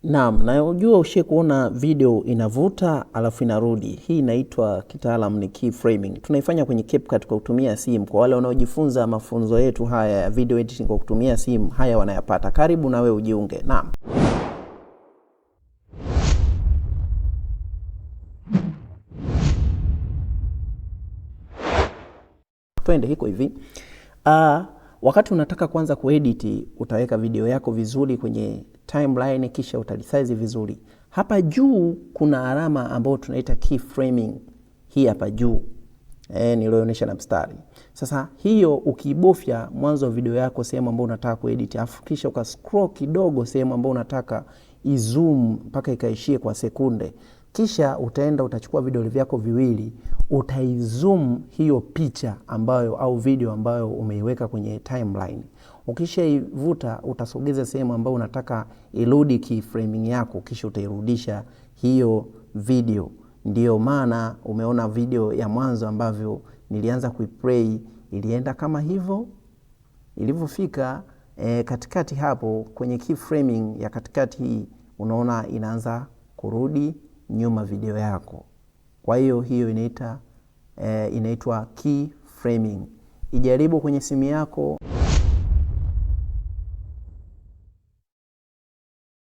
Naam, na unajua ushe kuona video inavuta alafu inarudi. Hii inaitwa kitaalamu ni keyframing. Tunaifanya kwenye CapCut kwa kutumia simu. Kwa wale wanaojifunza mafunzo yetu haya ya video editing kwa kutumia simu, haya wanayapata. Karibu na wewe ujiunge. Naam. Twende hiko hivi. Wakati unataka kwanza kuedit, utaweka video yako vizuri kwenye timeline, kisha utalisize vizuri. Hapa juu kuna alama ambayo tunaita keyframing. Hii hapa juu nilioonyesha na mstari. Sasa hiyo ukibofya mwanzo wa video yako sehemu ambayo unataka kuedit, afu kisha ukascroll kidogo sehemu ambayo unataka izoom mpaka ikaishie kwa sekunde. Kisha utaenda utachukua vidole vyako viwili, utaizoom hiyo picha ambayo au video ambayo umeiweka kwenye timeline. Ukishaivuta utasogeza sehemu ambayo unataka irudi keyframing yako, kisha utairudisha hiyo video. Ndiyo maana umeona video ya mwanzo ambavyo nilianza kuiplay ilienda kama hivyo. Ilivyofika katikati hapo kwenye keyframing ya katikati hii, unaona inaanza kurudi nyuma video yako. Kwa hiyo inaitwa keyframing. Ijaribu kwenye simu yako.